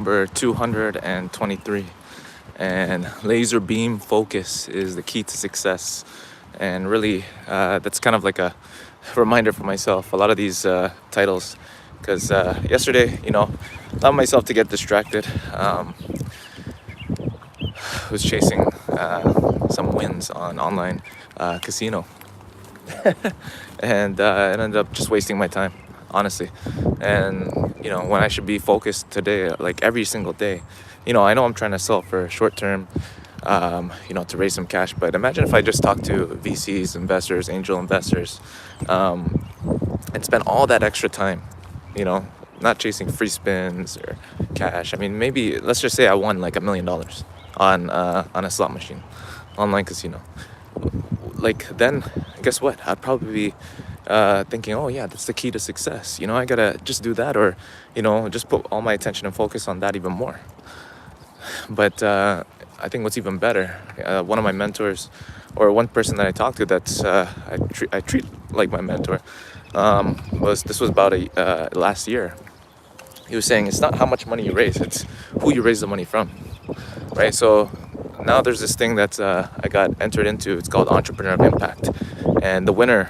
Number 223, and laser beam focus is the key to success. And really, that's kind of like a reminder for myself, a lot of these titles, because yesterday, allowed myself to get distracted. Was chasing some wins on online casino, and it ended up just wasting my time, honestly. And when I should be focused today, like every single day. I know I'm trying to sell for short term, to raise some cash. But imagine if I just talked to VCs, investors, angel investors, and spent all that extra time, you know, not chasing free spins or cash. I mean, maybe let's just say I won like $1 million on a slot machine, online casino. Like then, guess what? I'd probably be thinking, oh yeah, that's the key to success. I gotta just do that, or just put all my attention and focus on that even more. But I think what's even better, one of my mentors, or one person that I talked to that's I treat like my mentor, was about last year. He was saying it's not how much money you raise, it's who you raise the money from, right? So now there's this thing that I got entered into. It's called Entrepreneur of Impact, and the winner,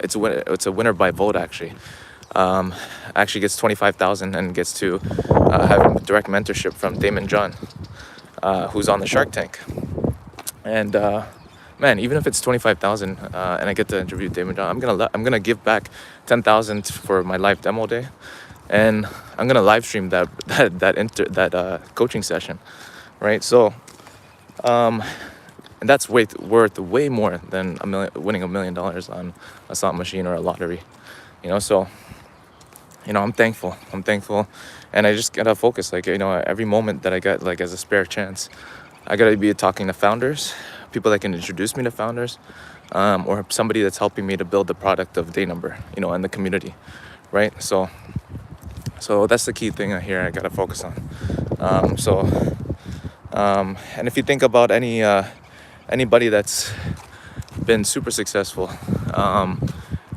it's a winner by vote actually. Actually gets 25,000 and gets to have direct mentorship from Damon John, who's on the Shark Tank. And man, even if it's 25,000 and I get to interview Damon John, I'm gonna give back 10,000 for my live demo day, and I'm gonna live stream that coaching session, right? So, and that's worth way more than winning $1 million on a slot machine or a lottery, So, I'm thankful. And I just gotta focus. Like, every moment that I get, like, as a spare chance, I gotta be talking to founders, people that can introduce me to founders, or somebody that's helping me to build the product of Day Number, and the community, right? So that's the key thing here I gotta focus on. And if you think about anybody that's been super successful,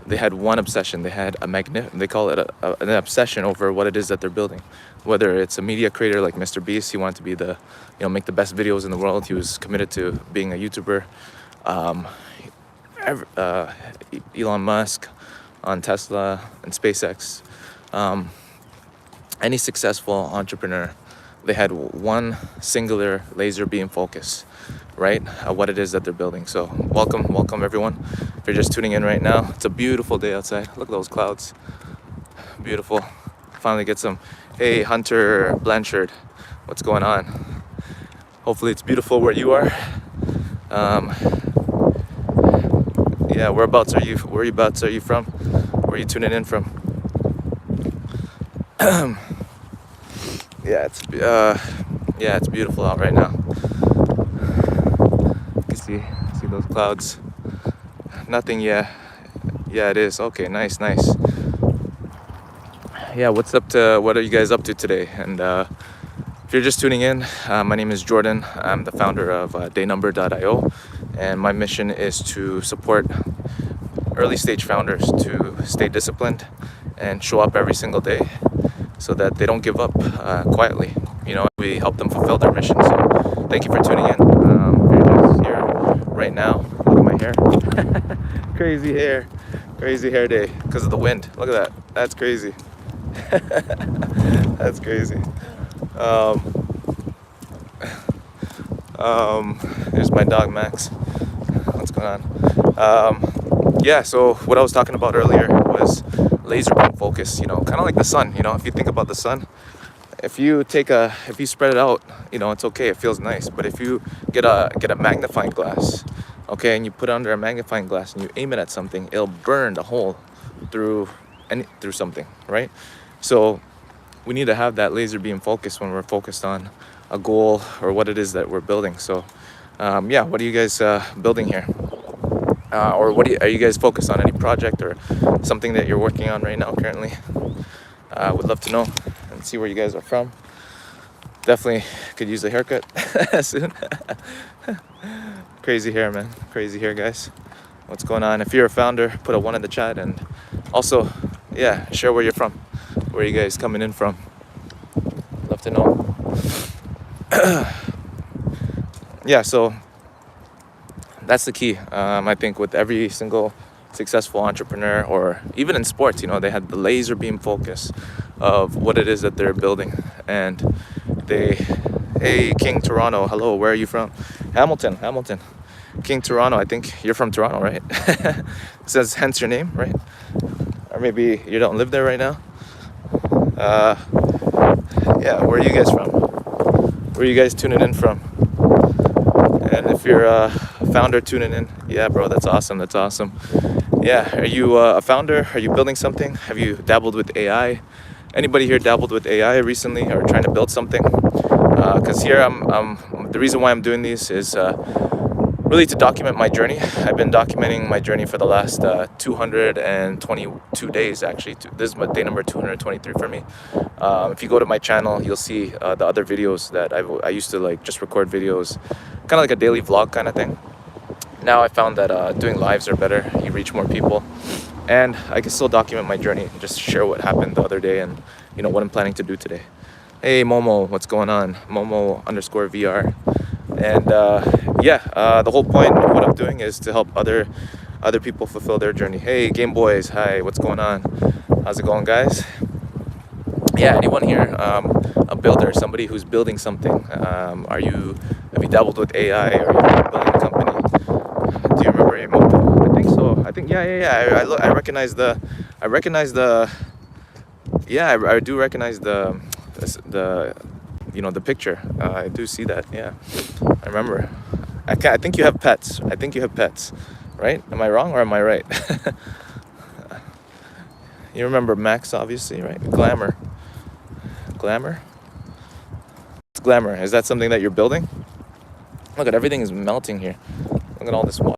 they had one obsession. They had they call it an obsession over what it is that they're building. Whether it's a media creator like Mr. Beast, he wanted to be make the best videos in the world. He was committed to being a YouTuber. Elon Musk on Tesla and SpaceX. Any successful entrepreneur, they had one singular laser beam focus, right? What it is that they're building. So welcome everyone. If you're just tuning in right now, it's a beautiful day outside. Look at those clouds, beautiful. Finally get some, hey Hunter Blanchard, what's going on? Hopefully it's beautiful where you are. Yeah, whereabouts are you from? Where are you tuning in from? Yeah, it's beautiful out right now. You can see those clouds. Nothing yet. Yeah, it is. Okay, nice. Yeah, what are you guys up to today? And if you're just tuning in, my name is Jordan. I'm the founder of daynumber.io, and my mission is to support early stage founders to stay disciplined and show up every single day, so that they don't give up quietly. We help them fulfill their mission. So thank you for tuning in. If you're just here right now, look at my hair. Crazy hair day because of the wind. Look at that. That's crazy. That's crazy. There's my dog Max. What's going on? Yeah, so what I was talking about earlier was laser beam focus, kind of like the sun. If you think about the sun, if you spread it out, it's okay, it feels nice. But if you get a magnifying glass, okay, and you put it under a magnifying glass and you aim it at something, it'll burn the hole through something, right? So we need to have that laser beam focus when we're focused on a goal or what it is that we're building. So what are you guys building here? Or are you guys focused on any project or something that you're working on right now currently? Would love to know and see where you guys are from. Definitely could use a haircut soon. Crazy hair, man. Crazy hair, guys. What's going on? If you're a founder, put a 1 in the chat, and also, share where you're from. Where are you guys coming in from? Love have to know. Yeah, so that's the key. I think with every single successful entrepreneur, or even in sports, they had the laser beam focus of what it is that they're building. And hey, King Toronto, hello, where are you from? Hamilton. King Toronto, I think you're from Toronto, right? It says hence your name, right? Or maybe you don't live there right now. Yeah, where are you guys from? Where are you guys tuning in from? And if you're a founder tuning in, yeah, bro, that's awesome. Yeah, are you a founder? Are you building something? Have you dabbled with AI? Anybody here dabbled with AI recently or trying to build something? Because here the reason why I'm doing these is really to document my journey. I've been documenting my journey for the last 222 days, actually. This is day number 223 for me. If you go to my channel, you'll see the other videos that I used to just record videos, kind of like a daily vlog kind of thing. Now I found that doing lives are better. You reach more people, and I can still document my journey and just share what happened the other day and what I'm planning to do today. Hey Momo, what's going on? Momo_VR. And the whole point of what I'm doing is to help other people fulfill their journey. Hey Game Boys, hi, what's going on? How's it going, guys? Yeah, anyone here a builder, somebody who's building something? Have you dabbled with AI, or are you building a company? Do you remember Emoto? I think so. I think yeah. I recognize the I do recognize the picture. I do see that. Yeah, I remember. I think you have pets. Right? Am I wrong or am I right? You remember Max, obviously, right? Glamour. It's Glamour. Is that something that you're building? Look at everything is melting here. Look at all this water.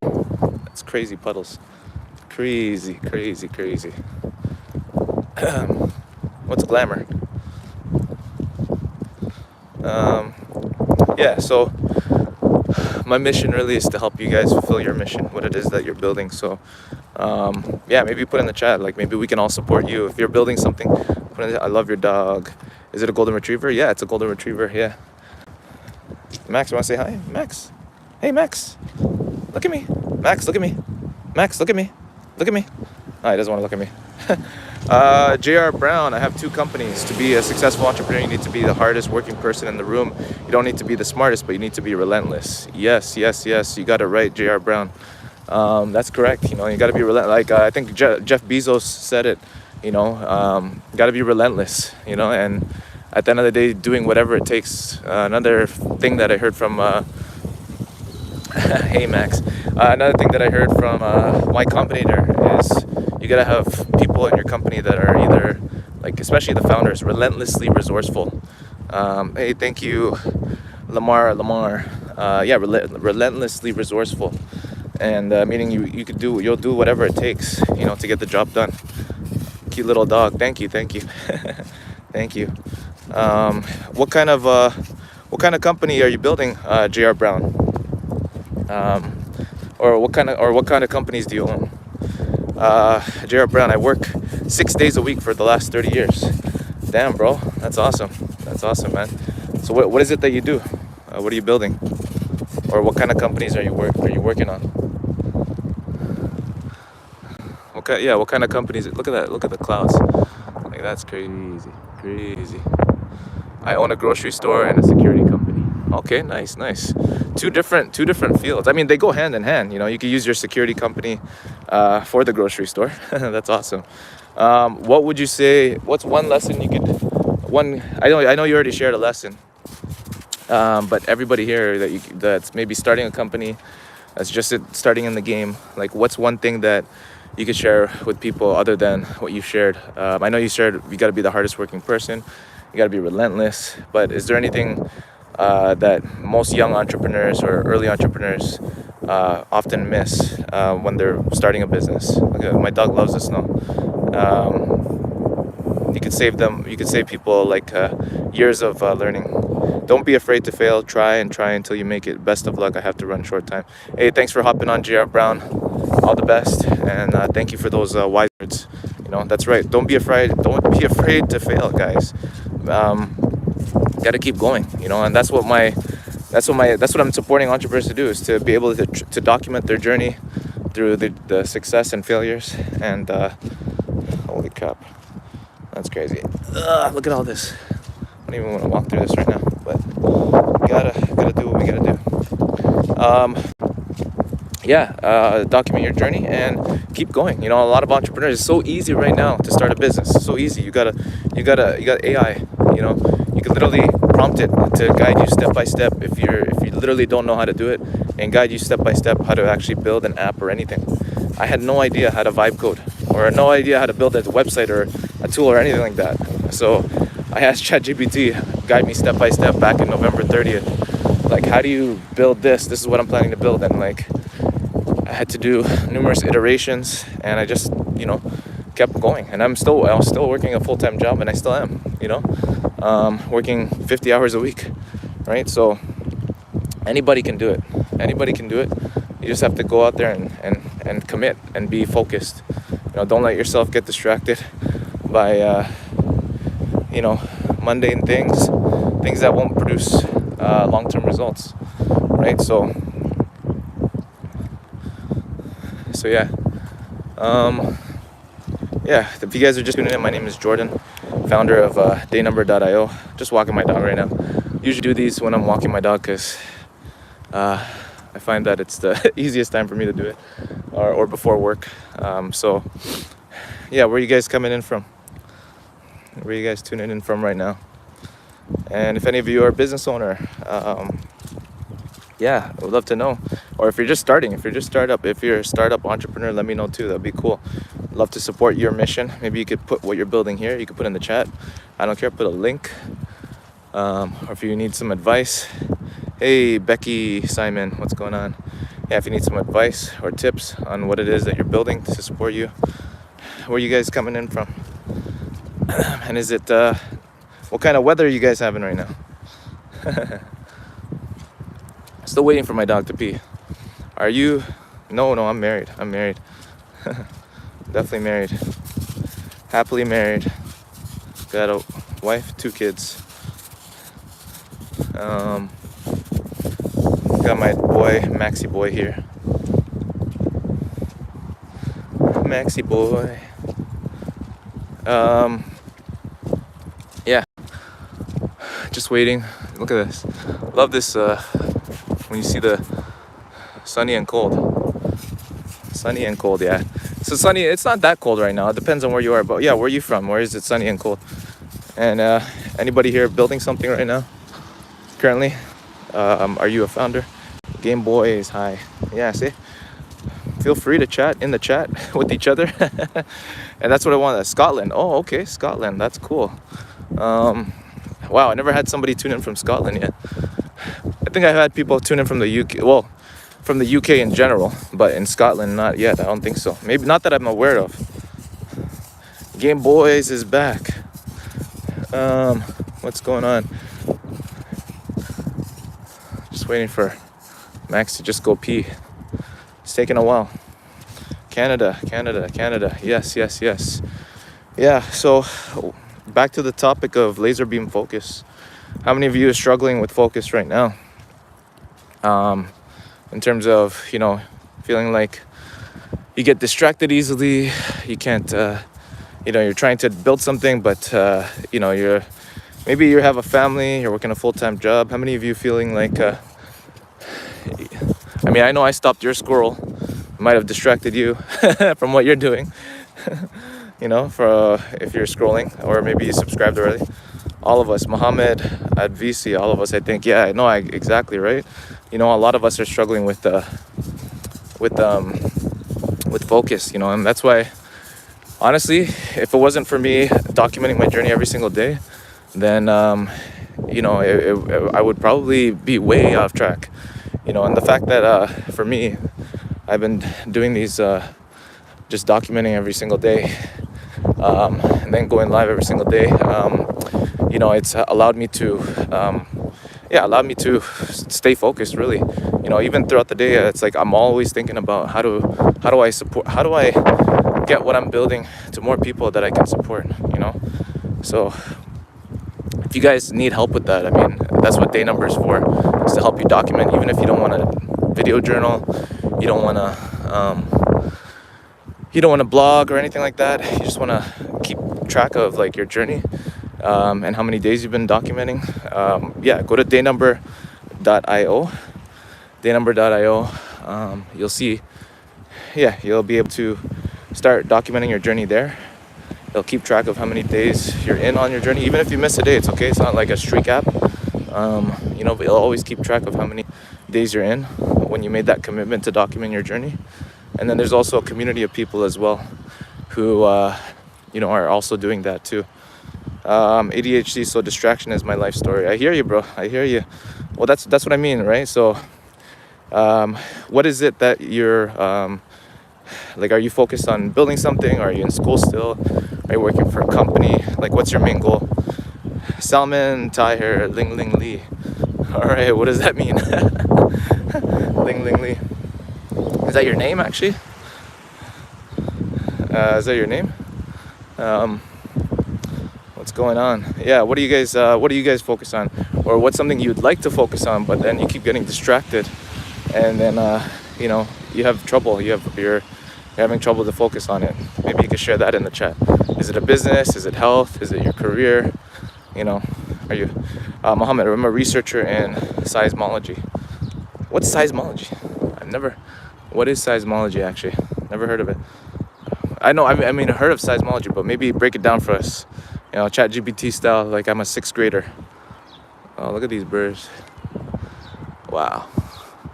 It's crazy puddles. Crazy. What's Glamour? Yeah, so my mission really is to help you guys fulfill your mission, what it is that you're building. So maybe put in the chat, maybe we can all support you. If you're building something, I love your dog. Is it a golden retriever? Yeah, it's a golden retriever. Yeah. Max, you want to say hi? Max. Hey, Max. Look at me. Max, look at me. Max, look at me. Oh, he doesn't want to look at me. JR Brown, I have 2 companies. To be a successful entrepreneur, you need to be the hardest working person in the room. You don't need to be the smartest, but you need to be relentless. Yes. You got it right, JR Brown. That's correct. You got to be relentless. I think Jeff Bezos said it. Got to be relentless. And at the end of the day, doing whatever it takes. Another thing that I heard from hey Max. Another thing that I heard from Y Combinator is you gotta have people in your company that are either, especially the founders, relentlessly resourceful. Hey, thank you, Lamar. Relentlessly resourceful, and meaning you'll do whatever it takes, to get the job done. Cute little dog. Thank you. Thank you. What kind of company are you building, JR Brown? Or what kind of companies do you own? JR Brown, I work 6 days a week for the last 30 years. Damn, bro, that's awesome, man. So what is it that you do? What are you building? Or what kind of companies are you working on? Okay, what kind of companies? Look at that, look at the clouds. That's crazy. I own a grocery store and a security company. Okay, nice. Two different fields. I mean, they go hand in hand. You could use your security company for the grocery store. That's awesome. What would you say? What's one lesson you could? I know you already shared a lesson. But everybody here that's maybe starting a company, that's just starting in the game. What's one thing that you could share with people other than what you shared? I know you shared you got to be the hardest working person. You got to be relentless. But is there anything that most young entrepreneurs or early entrepreneurs often miss when they're starting a business? My dog loves the snow. You could save people years of learning. Don't be afraid to fail. Try until you make it. Best of luck. I have to run short time. Hey, thanks for hopping on, JR Brown. All the best, and thank you for those wise words. That's right. Don't be afraid to fail, guys. got to keep going, and that's what I'm supporting entrepreneurs to do, is to be able to document their journey through the success and failures. And holy crap, that's crazy. Look at all this. I don't even want to walk through this right now, but gotta do what we gotta do. Document your journey and keep going. A lot of entrepreneurs, it's so easy right now to start a business. It's so easy. You got AI. You can literally prompt it to guide you step by step if you literally don't know how to do it, and guide you step by step how to actually build an app or anything. I had no idea how to vibe code, or no idea how to build a website or a tool or anything like that. So I asked ChatGPT guide me step by step back in November 30th. Like, how do you build this? This is what I'm planning to build. And like, I had to do numerous iterations, and I just, kept going. And I was still working a full-time job, and I still am, working 50 hours a week, right? So anybody can do it. Anybody can do it. You just have to go out there and commit and be focused. Don't let yourself get distracted by, mundane things that won't produce long-term results, right? So yeah. If you guys are just tuning in, my name is Jordan, founder of daynumber.io. Just walking my dog right now. Usually do these when I'm walking my dog, because I find that it's the easiest time for me to do it, or before work. So yeah, where are you guys coming in from? Where are you guys tuning in from right now? And if any of you are a business owner, I would love to know. Or if you're just starting, if you're a startup entrepreneur, let me know too. That'd be cool. Love to support your mission. Maybe you could put what you're building here. You could put in the chat. I don't care. Put a link. Or if you need some advice. Hey, Becky, Simon, what's going on? Yeah, if you need some advice or tips on what it is that you're building to support you, where are you guys coming in from? And is it, what kind of weather are you guys having right now? Still waiting for my dog to pee. Are you? No, I'm married. Definitely married. Happily married. Got a wife, 2 kids. Got my boy, Maxi boy here. Maxi boy. Just waiting. Look at this. Love this when you see the sunny and cold. Sunny and cold, yeah. So sunny, it's not that cold right now. It depends on where you are, but yeah, where are you from? Where is it sunny and cold? And anybody here building something right now? Currently? Are you a founder? Game Boy is hi. Yeah, see? Feel free to chat in the chat with each other. And that's what I want. Scotland. Oh, okay, Scotland. That's cool. Wow, I never had somebody tune in from Scotland yet. I think I've had people tune in from the UK. Well, from the UK in general, but in Scotland, not yet. I don't think so. Maybe not that I'm aware of. Game Boys is back. What's going on? Just waiting for Max to just go pee. It's taking a while. Canada. Yes. Yeah, so back to the topic of laser beam focus. How many of you are struggling with focus right now? In terms of, feeling like you get distracted easily. You can't, you're trying to build something, but, maybe you have a family, you're working a full-time job. How many of you feeling like, I know I stopped your squirrel. Might have distracted you from what you're doing, if you're scrolling, or maybe you subscribed already. All of us, Mohammed, Advisi, all of us, I think, yeah, I know, exactly, right? A lot of us are struggling with focus, and that's why, honestly, if it wasn't for me documenting my journey every single day, then, I would probably be way off track, and the fact that, for me, I've been doing these, just documenting every single day, and then going live every single day, it's allowed me to stay focused, really. Even throughout the day, it's like I'm always thinking about how do I get what I'm building to more people that I can support, So if you guys need help with that, I mean, that's what day number is for, is to help you document. Even if you don't want to video journal, you don't want to blog or anything like that. You just want to keep track of like your journey, and how many days you've been documenting. Yeah, go to daynumber.io. Daynumber.io. You'll see. Yeah, you'll be able to start documenting your journey there. It'll keep track of how many days you're in on your journey. Even if you miss a day, it's okay. It's not like a streak app. But it'll always keep track of how many days you're in when you made that commitment to document your journey. And then there's also a community of people as well who, are also doing that too. ADHD, so distraction is my life story. I hear you, bro. I hear you. Well, that's what I mean, right? So, what is it that you're, are you focused on building something? Or are you in school still? Are you working for a company? Like, what's your main goal? Salman Tahir Ling Ling Lee. All right, what does that mean? Ling Ling Lee. Is that your name, actually? Is that your name? What's going on? Yeah, what do you guys focus on? Or what's something you'd like to focus on, but then you keep getting distracted, and then you have trouble. You're having trouble to focus on it. Maybe you could share that in the chat. Is it a business? Is it health? Is it your career? Are you Mohammed? I'm a researcher in seismology. What's seismology? What is seismology actually? Never heard of it. I heard of seismology, but maybe break it down for us. Chat GPT style, like I'm a 6th grader. Oh, look at these birds. Wow.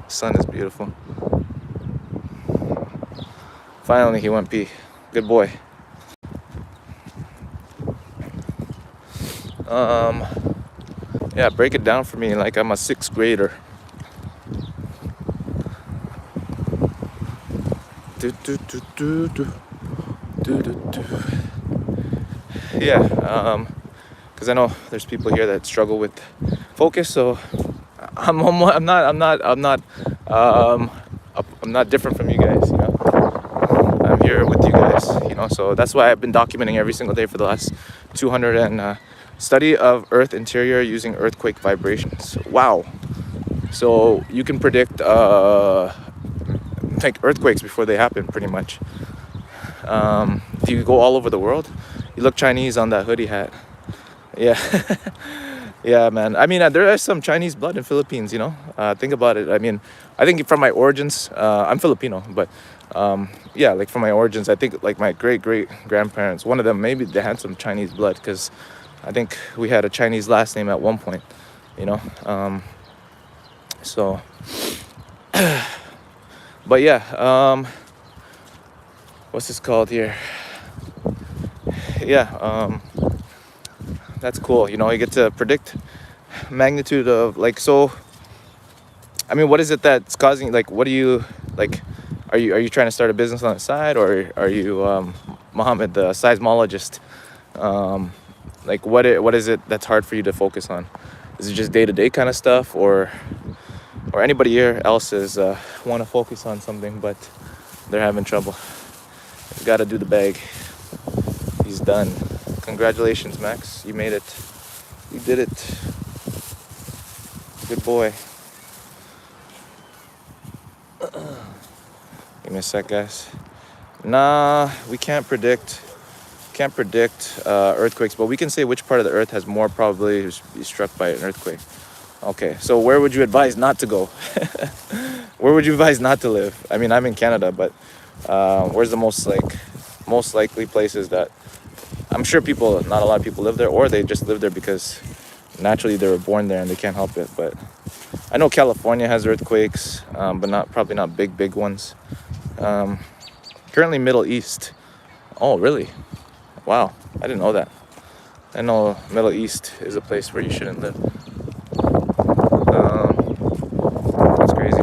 The sun is beautiful. Finally, he went pee. Good boy. Yeah, break it down for me like I'm a 6th grader. Yeah, because I know there's people here that struggle with focus, so I'm not different from you guys. I'm here with you guys. So that's why I've been documenting every single day for the last 200 and study of Earth interior using earthquake vibrations. Wow. So you can predict like earthquakes before they happen, pretty much. If you go all over the world, you look Chinese on that hoodie hat. Yeah. Yeah, man. I mean, there is some Chinese blood in Philippines, think about it. I mean, I think from my origins, I'm Filipino, but yeah, like from my origins, I think like my great grandparents, one of them, maybe they had some Chinese blood, because I think we had a Chinese last name at one point, so but yeah, what's this called here? Yeah, that's cool. You get to predict magnitude of, like, so I mean, what is it that's causing, like, what do you, like, are you trying to start a business on the side, or are you Mohammed, the seismologist? Like, what is it that's hard for you to focus on? Is it just day-to-day kind of stuff, or anybody here else is want to focus on something but they're having trouble? You gotta do the bag. He's done. Congratulations, Max. You made it. You did it. Good boy. Give me a sec, guys. Nah, we can't predict earthquakes, but we can say which part of the earth has more probability to be struck by an earthquake. Okay, so where would you advise not to go? Where would you advise not to live? I mean, I'm in Canada, but where's the most likely places that I'm sure not a lot of people live there, or they just live there because naturally they were born there and they can't help it. But I know California has earthquakes, but probably not big ones. Currently Middle East. Oh, really? Wow, I didn't know that. I know Middle East is a place where you shouldn't live. That's crazy.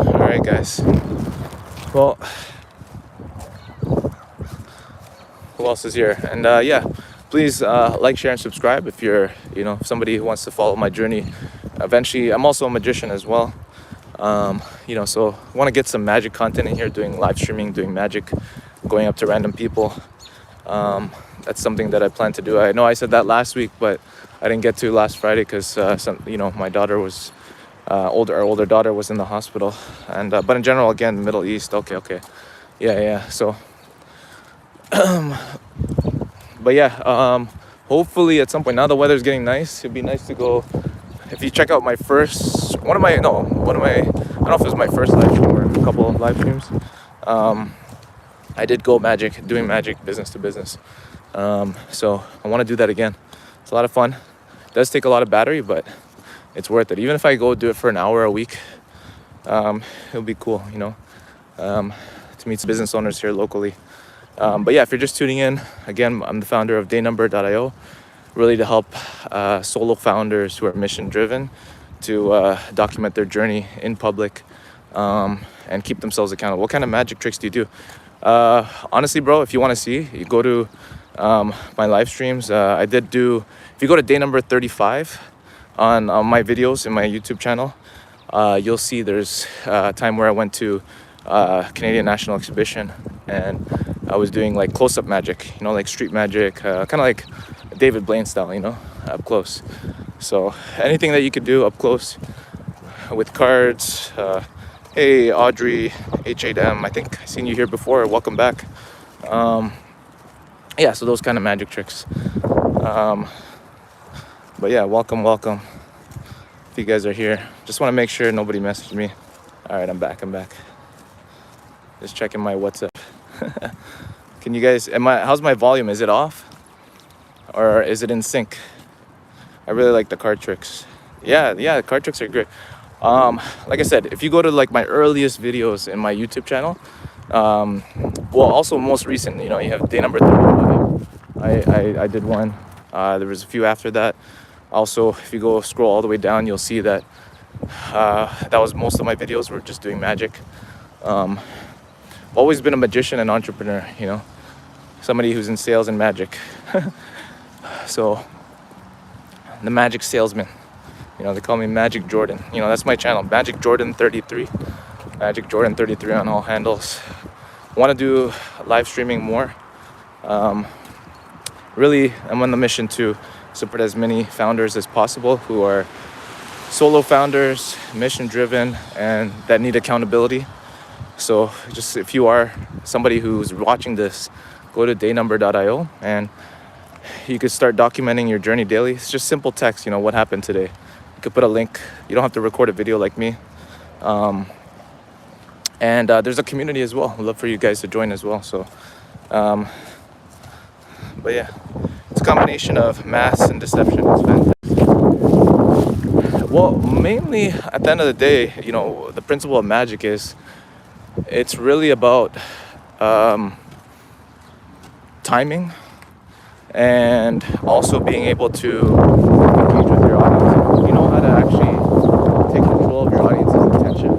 All right, guys. Well, who else is here? And yeah, please like, share, and subscribe if you're, somebody who wants to follow my journey. Eventually, I'm also a magician as well. So I want to get some magic content in here, doing live streaming, doing magic, going up to random people. That's something that I plan to do. I know I said that last week, but I didn't get to last Friday because my daughter was our older daughter was in the hospital, and but in general, again, Middle East. Okay, yeah. So, but yeah, hopefully at some point, now the weather's getting nice. It'd be nice to go. If you check out my first one of my I don't know if it was my first live stream or a couple of live streams. I did go doing magic business to business. So I want to do that again. It's a lot of fun. It does take a lot of battery, but it's worth it. Even if I go do it for an hour a week, it'll be cool, to meet some business owners here locally. But yeah, if you're just tuning in, again, I'm the founder of daynumber.io, really to help solo founders who are mission driven to document their journey in public and keep themselves accountable. What kind of magic tricks do you do? Honestly, bro, if you want to see, you go to my live streams. If you go to day number 35 on my videos in my YouTube channel, you'll see there's a time where I went to Canadian National Exhibition and I was doing like close-up magic, like street magic, kind of like David Blaine style, up close. So anything that you could do up close with cards. Hey, Audrey, H8M, I think I've seen you here before. Welcome back. Yeah, so those kind of magic tricks. But yeah, welcome. If you guys are here, just want to make sure nobody messaged me. All right, I'm back. Just checking my WhatsApp. Can you guys, how's my volume? Is it off? Or is it in sync? I really like the card tricks. Yeah, card tricks are great. Like I said, if you go to like my earliest videos in my YouTube channel, also most recent, you have day number 35. I did one. There was a few after that. Also, if you go scroll all the way down, you'll see that that was most of my videos were just doing magic. Always been a magician and entrepreneur, somebody who's in sales and magic. So the magic salesman. They call me Magic Jordan. That's my channel, Magic Jordan 33. Magic Jordan 33 on all handles. Want to do live streaming more. Really, I'm on the mission to support as many founders as possible who are solo founders, mission driven, and that need accountability. So just if you are somebody who's watching this, go to daynumber.io and you could start documenting your journey daily. It's just simple text, what happened today. You could put a link. You don't have to record a video like me. And there's a community as well. I'd love for you guys to join as well. So, but yeah, it's a combination of math and deception. It's fantastic. Well, mainly at the end of the day, the principle of magic is it's really about timing and also being able to engage with your audience. You know how to actually take control of your audience's attention,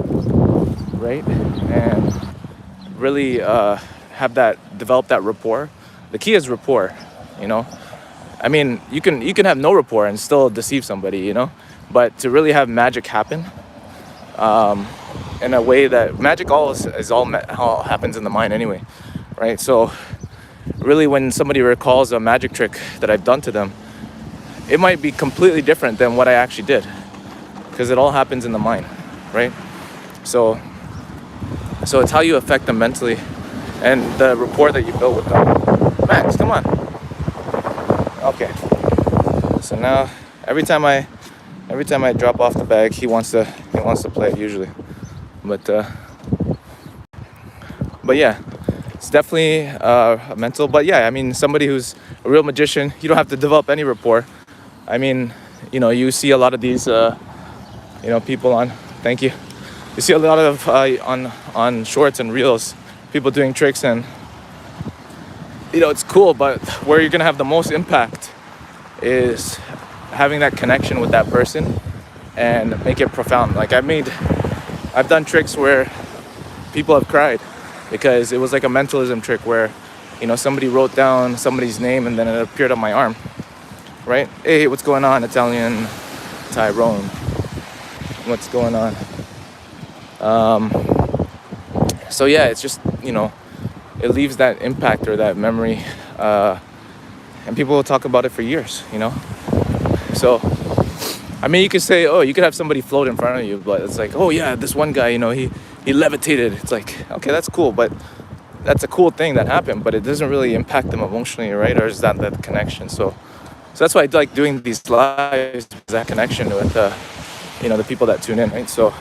right? And really develop that rapport. The key is rapport, I mean, you can have no rapport and still deceive somebody, but to really have magic happen in a way that magic all happens in the mind anyway, right? So really when somebody recalls a magic trick that I've done to them, it might be completely different than what I actually did because it all happens in the mind, right? So it's how you affect them mentally and the rapport that you build with them. Max, come on. Okay. So now every time I drop off the bag, he wants to play it usually. But yeah, it's definitely a mental. But yeah, I mean, somebody who's a real magician, you don't have to develop any rapport. I mean, you see a lot of these, people on. Thank you. You see a lot of on shorts and reels, people doing tricks, and it's cool. But where you're gonna have the most impact is having that connection with that person and make it profound. Like I've done tricks where people have cried because it was like a mentalism trick where, somebody wrote down somebody's name and then it appeared on my arm, right? Hey, what's going on, Italian Tyrone? What's going on? So yeah, it's just, it leaves that impact or that memory and people will talk about it for years, you know. So I mean, you could say, oh, you could have somebody float in front of you, but it's like, oh yeah, this one guy, you know, he levitated. It's like, okay, that's cool, but that's a cool thing that happened, but it doesn't really impact them emotionally, right? Or is that connection? So that's why I like doing these lives, that connection with you know, the people that tune in, right? So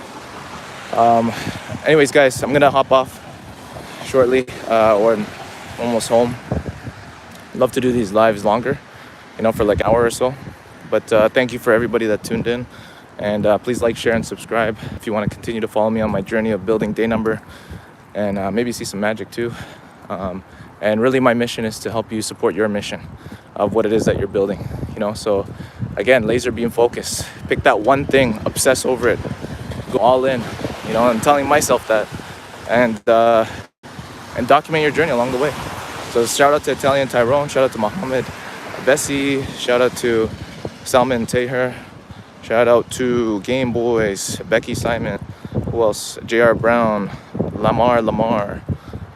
anyways, guys, I'm gonna hop off shortly, or I'm almost home. Love to do these lives longer, you know, for like an hour or so. But thank you for everybody that tuned in, and please like, share, and subscribe if you want to continue to follow me on my journey of building Day Number, and maybe see some magic too. And really, my mission is to help you support your mission of what it is that you're building. You know, so again, laser beam focus. Pick that one thing, obsess over it, go all in. You know, I'm telling myself that, and document your journey along the way. So shout out to Italian Tyrone, shout out to Mohammed Bessie, shout out to Salman Taher, shout out to Game Boys, Becky Simon, who else? JR Brown, Lamar,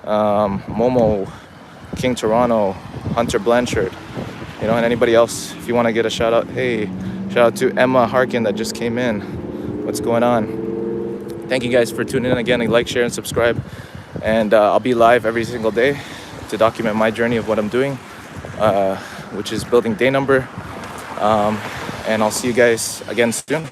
Momo, King Toronto, Hunter Blanchard, you know, and anybody else. If you want to get a shout out, hey, shout out to Emma Harkin that just came in. What's going on? Thank you guys for tuning in again. Like, share, and subscribe. And I'll be live every single day to document my journey of what I'm doing, which is building Day Number. And I'll see you guys again soon.